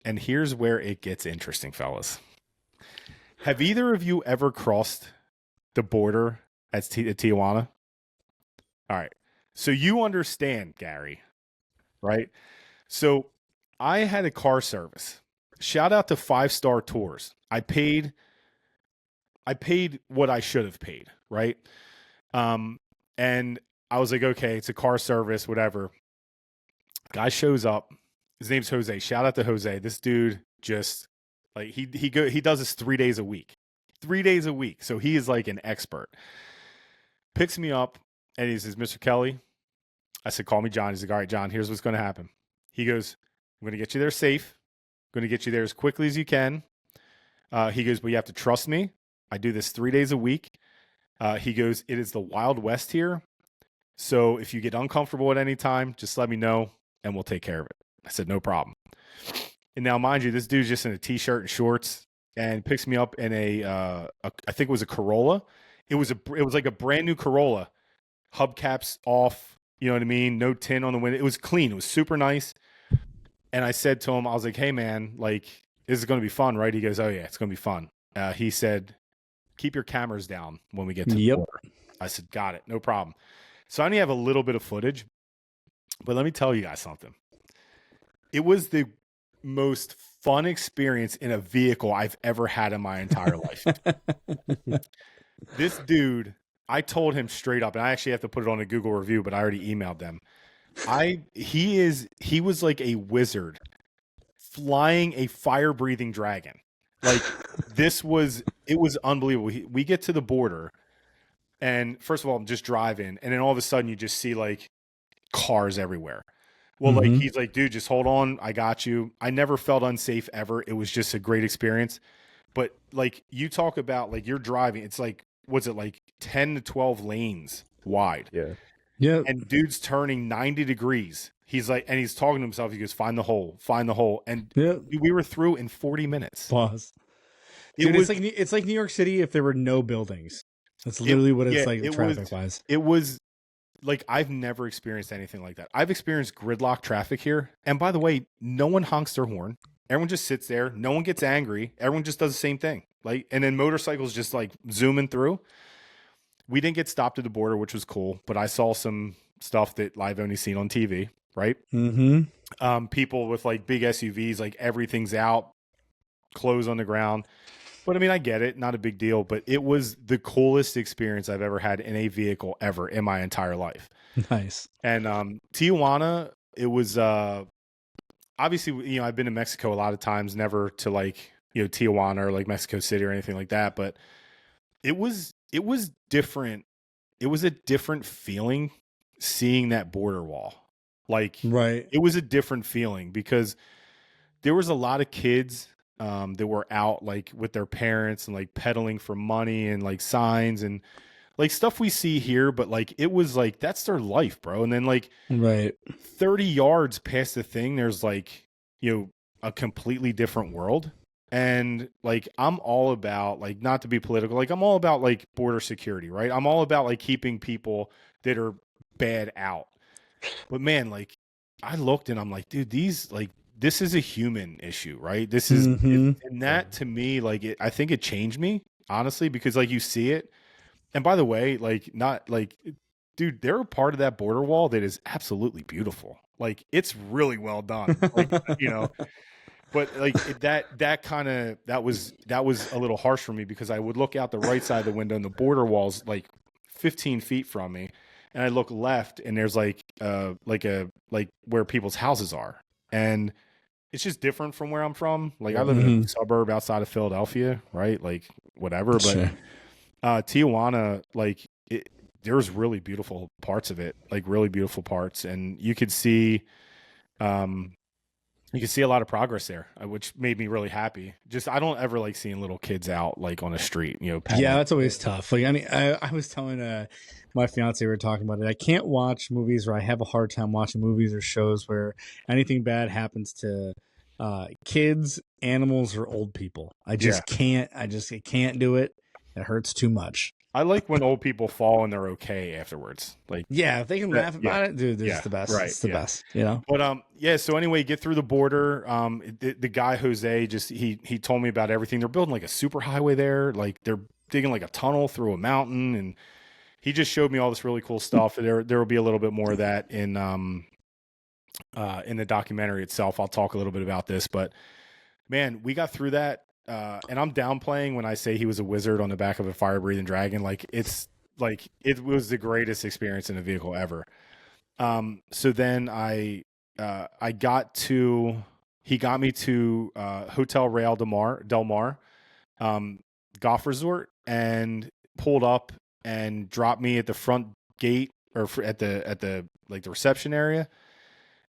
And here's where it gets interesting, fellas. Have either of you ever crossed the border at Tijuana? All right. So you understand, Gary, right? So I had a car service. Shout out to Five Star Tours. I paid what I should have paid, right? Um, and I was like, okay, it's a car service, whatever. Guy shows up. His name's Jose. Shout out to Jose. This dude just like he does this 3 days a week. 3 days a week. So he is like an expert. Picks me up and he says, Mr. Kelly. I said, call me John. He's like, all right, John, here's what's going to happen. He goes, I'm going to get you there safe. I'm going to get you there as quickly as you can. He goes, but you have to trust me. I do this 3 days a week. He goes, it is the Wild West here. So if you get uncomfortable at any time, just let me know and we'll take care of it. I said, no problem. And now, mind you, this dude's just in a t-shirt and shorts and picks me up in I think it was a Corolla. It was like a brand new Corolla, hubcaps off. You know what I mean? No tin on the window. It was clean. It was super nice. And I said to him, I was like, hey man, like, this is going to be fun, right? He goes, oh yeah, it's going to be fun. He said, keep your cameras down when we get to the border. I said, got it. No problem. So I only have a little bit of footage, but let me tell you guys something. It was the most fun experience in a vehicle I've ever had in my entire life. This dude, I told him straight up, and I actually have to put it on a Google review, but I already emailed them. He was like a wizard flying a fire-breathing dragon. Like it was unbelievable. We get to the border, and first of all, I'm just driving, and then all of a sudden you just see like cars everywhere. Well, like he's like, dude, just hold on, I got you. I never felt unsafe ever. It was just a great experience. But like you talk about like you're driving, it's like what's it like 10 to 12 lanes wide. Yeah. Yeah. And dude's turning 90 degrees. He's like, and he's talking to himself. He goes, find the hole, find the hole. And we were through in 40 minutes. Pause. Dude, it's like New York City if there were no buildings. That's literally what it's like traffic wise. It was like, I've never experienced anything like that. I've experienced gridlock traffic here. And by the way, no one honks their horn. Everyone just sits there. No one gets angry. Everyone just does the same thing. Like, and then motorcycles just like zooming through. We didn't get stopped at the border, which was cool, but I saw some stuff that I've only seen on TV, right? People with like big SUVs, like everything's out, clothes on the ground. But I mean, I get it, not a big deal, but it was the coolest experience I've ever had in a vehicle ever in my entire life. Nice. And Tijuana, it was obviously, you know, I've been to Mexico a lot of times, never to like, you know, Tijuana or like Mexico City or anything like that, but it was different. It was a different feeling seeing that border wall. Like, right. It was a different feeling because there was a lot of kids that were out like with their parents and like peddling for money and like signs and like stuff we see here. But like, it was like, that's their life, bro. And then like 30 yards past the thing, there's like, you know, a completely different world. And like, I'm all about like, not to be political, like I'm all about like border security, right? I'm all about like keeping people that are bad out. But man, like I looked and I'm like, dude, these like, this is a human issue, right? This is, and that to me, like, I think it changed me honestly, because like you see it. And by the way, like not like, dude, they're a part of that border wall that is absolutely beautiful. Like it's really well done. Like, you know, but like that was a little harsh for me because I would look out the right side of the window and the border wall's like 15 feet from me. And I look left and there's like where people's houses are. And it's just different from where I'm from. Like I live in a suburb outside of Philadelphia, right? Like whatever. But Tijuana, like there's really beautiful parts of it, like really beautiful parts. And you could see a lot of progress there, which made me really happy. Just, I don't ever like seeing little kids out like on the street, you know. Yeah, that's always tough. Like, I mean, I was telling my fiance, we were talking about it. I can't watch movies, or I have a hard time watching movies or shows where anything bad happens to kids, animals, or old people. I just can't. I can't do it. It hurts too much. I like when old people fall and they're okay afterwards. Like Yeah, if they can that, laugh yeah, about it, dude, this is yeah, the best. right, It's the yeah. best, you know? But yeah. So anyway, get through the border. The guy Jose just he told me about everything. They're building like a super highway there. Like they're digging like a tunnel through a mountain, and he just showed me all this really cool stuff. There will be a little bit more of that in the documentary itself. I'll talk a little bit about this, but man, we got through that. And I'm downplaying when I say he was a wizard on the back of a fire breathing dragon. Like it was the greatest experience in a vehicle ever. So then I got to, he got me to Hotel Real Del Mar, um, golf resort, and pulled up and dropped me at the front gate or at the like the reception area.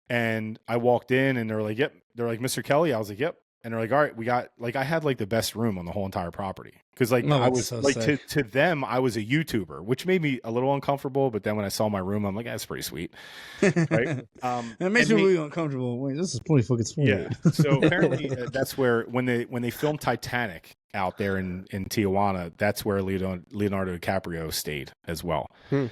And I walked in and they're like, yep. They're like, Mr. Kelly. I was like, yep. And they're like, all right, we got, like, I had like the best room on the whole entire property. Cause like No, I that's was so like, sick. to them, I was a YouTuber, which made me a little uncomfortable. But then when I saw my room, I'm like, that's pretty sweet. Right. It makes And me they, really uncomfortable. Wait, this is pretty fucking yeah. sweet. So apparently that's where, when they filmed Titanic out there in Tijuana, that's where Leonardo DiCaprio stayed as well. Hmm.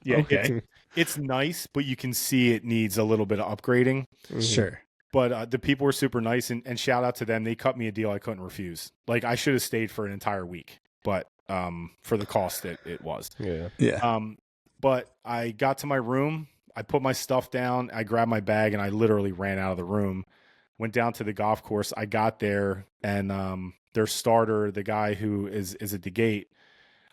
Yeah, Okay. it's nice, but you can see it needs a little bit of upgrading. Mhm. Sure. But the people were super nice, and shout out to them. They cut me a deal I couldn't refuse. Like I should have stayed for an entire week, but for the cost that it was. Yeah. Yeah. But I got to my room, I put my stuff down, I grabbed my bag, and I literally ran out of the room. Went down to the golf course. I got there, and their starter, the guy who is at the gate,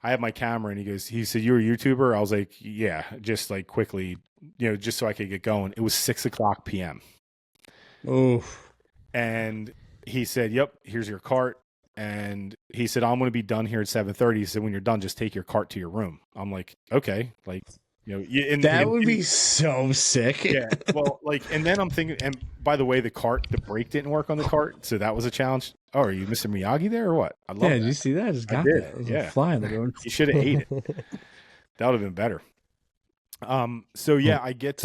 I have my camera, and he said, "You're a YouTuber?" I was like, "Yeah," just like quickly, just so I could get going. It was 6:00 p.m. Oh. And he said, "Yep, here's your cart." And he said, "I'm going to be done here at 7:30." He said, "When you're done, just take your cart to your room." I'm like, "Okay." Like, That would be so sick. yeah. Well, like, and then I'm thinking, and by the way, the brake didn't work on the cart. So that was a challenge. Oh, are you Mr. Miyagi there or what? I love Yeah, that. did you see that? I just I got did, that. It was yeah. a fly in the room. You should have ate it. That would have been better. So yeah, I get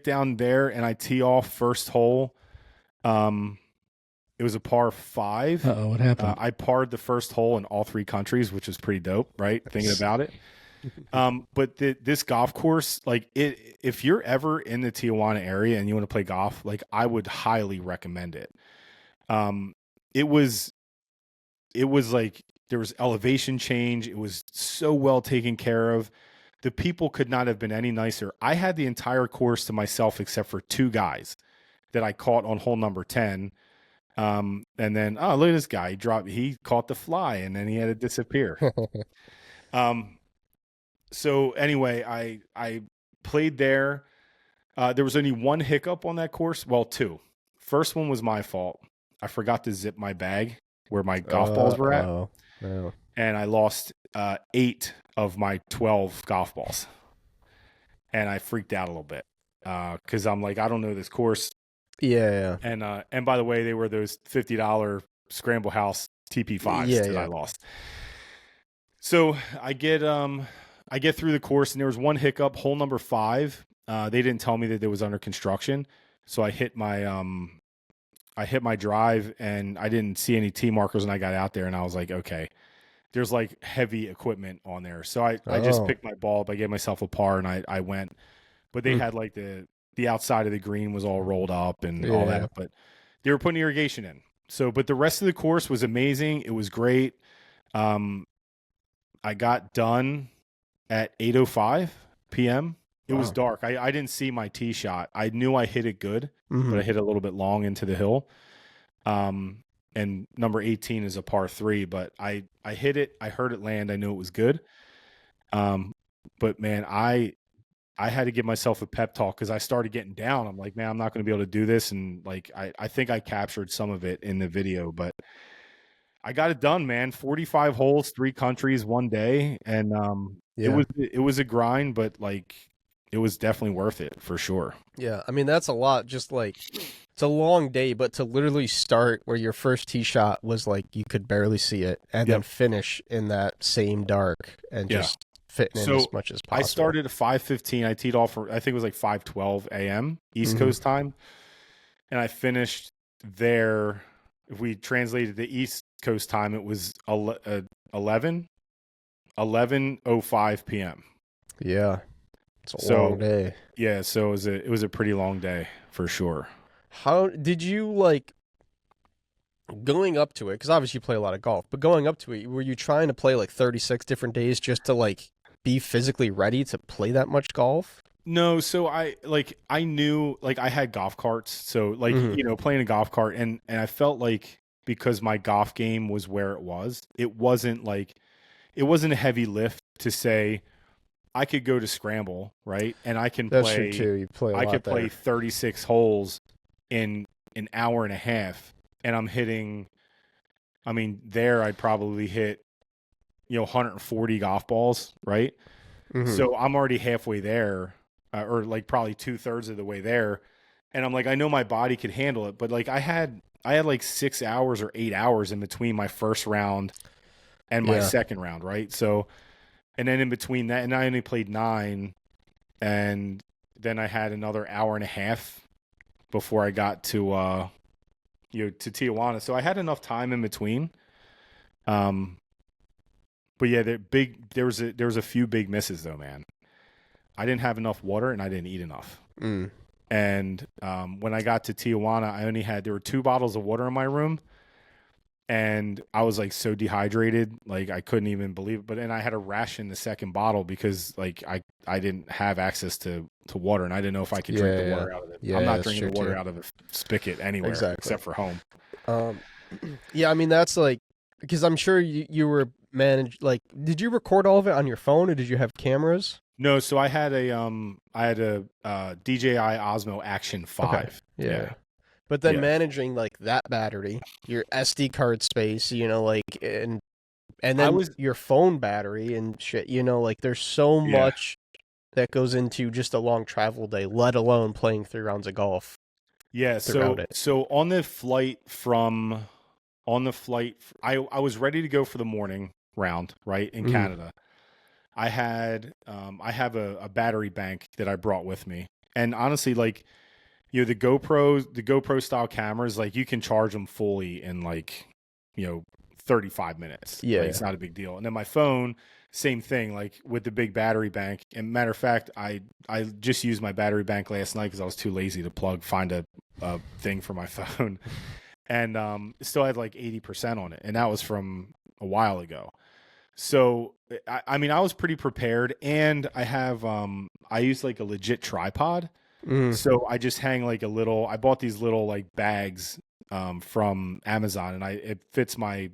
down there and I tee off first hole. It was a par 5. Uh-oh, what happened? I parred the first hole in all 3 countries, which was pretty dope, right? Thinking about it. But this golf course, like if you're ever in the Tijuana area and you want to play golf, like I would highly recommend it. It was like there was elevation change. It was so well taken care of. The people could not have been any nicer. I had the entire course to myself except for 2 guys that I caught on hole number 10. And then, oh, look at this guy. He caught the fly and then he had to disappear. So anyway, I played there. There was only 1 hiccup on that course. Well, 2. First one was my fault. I forgot to zip my bag where my golf balls were at. Oh. And I lost 8 of my 12 golf balls. And I freaked out a little bit because I'm like, I don't know this course. Yeah. And by the way, they were those $50 Scramble House TP5s that I lost. So I get through the course, and there was 1 hiccup. Hole number 5, they didn't tell me that it was under construction, so I hit my drive, and I didn't see any tee markers when I got out there, and I was like, okay, there's like heavy equipment on there, so I just picked my ball up. I gave myself a par, and I went, but they had like the outside of the green was all rolled up and all that, but they were putting irrigation in. So, but the rest of the course was amazing. It was great. I got done at 8:05 p.m. It was dark. I didn't see my tee shot. I knew I hit it good, but I hit a little bit long into the hill. And number 18 is a par 3, but I hit it. I heard it land. I knew it was good. But man, I had to give myself a pep talk because I started getting down. I'm like, man, I'm not going to be able to do this. And like, I think I captured some of it in the video, but I got it done, man. 45 holes, 3 countries, 1 day. And it was a grind, but like it was definitely worth it for sure. Yeah. I mean, that's a lot. Just like, it's a long day, but to literally start where your first tee shot was like, you could barely see it, and then finish in that same dark and just fitting in as much as possible. I started at 5:15. I teed off for, I think it was like 5:12 a.m. East Coast time. And I finished there. If we translated the East Coast time, it was 11 11:05 p.m. Yeah. It's a long day. Yeah, so it was a pretty long day for sure. How did you like going up to it? Because obviously you play a lot of golf, but going up to it, were you trying to play like 36 different days just to like be physically ready to play that much golf? No, so I knew like I had golf carts, so like playing a golf cart, and I felt like because my golf game was where it wasn't a heavy lift to say I could go to Scramble, right? And I can That's play. true too. You play a lot I could play there. 36 holes in an hour and a half, and I'm hitting. I mean, there I'd probably hit 140 golf balls, right? So I'm already halfway there, or like probably 2/3 of the way there, and I'm like, I know my body could handle it, but like I had like 6 hours or 8 hours in between my first round and my second round, right? So, and then in between that, and I only played 9, and then I had another hour and a half before I got to to Tijuana. So I had enough time in between. But yeah, there was a few big misses though, man. I didn't have enough water and I didn't eat enough. And when I got to Tijuana, there were 2 bottles of water in my room, and I was like so dehydrated, like I couldn't even believe it. But then I had to ration the second bottle because like I didn't have access to water, and I didn't know if I could drink the water out of it. Yeah, I'm not drinking the water out of a spigot anywhere except for home. Yeah, I mean that's like because I'm sure you were managed. Like, did you record all of it on your phone, or did you have cameras? No, so I had a DJI Osmo Action 5. Okay. Yeah. But then managing like that battery, your SD card space, like and then your phone battery and shit, like there's so much that goes into just a long travel day, let alone playing 3 rounds of golf. Yeah, so on the flight I was ready to go for the morning round, right, in Canada. I have a battery bank that I brought with me. And honestly, like, the GoPro style cameras, like you can charge them fully in like, 35 minutes. Yeah. Like, it's not a big deal. And then my phone, same thing, like with the big battery bank. And matter of fact, I just used my battery bank last night because I was too lazy to find a thing for my phone. And still had like 80% on it. And that was from a while ago. So, I mean, I was pretty prepared, and I use like a legit tripod. So I just hang like I bought these little like bags from Amazon, and it fits my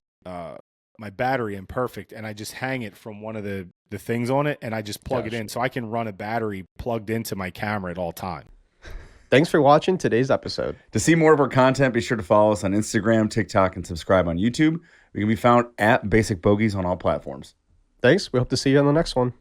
battery in perfect, and I just hang it from one of the things on it, and I just plug it in so I can run a battery plugged into my camera at all times. Thanks for watching today's episode. To see more of our content, be sure to follow us on Instagram, TikTok, and subscribe on YouTube. We can be found at Basic Bogeys on all platforms. Thanks. We hope to see you on the next one.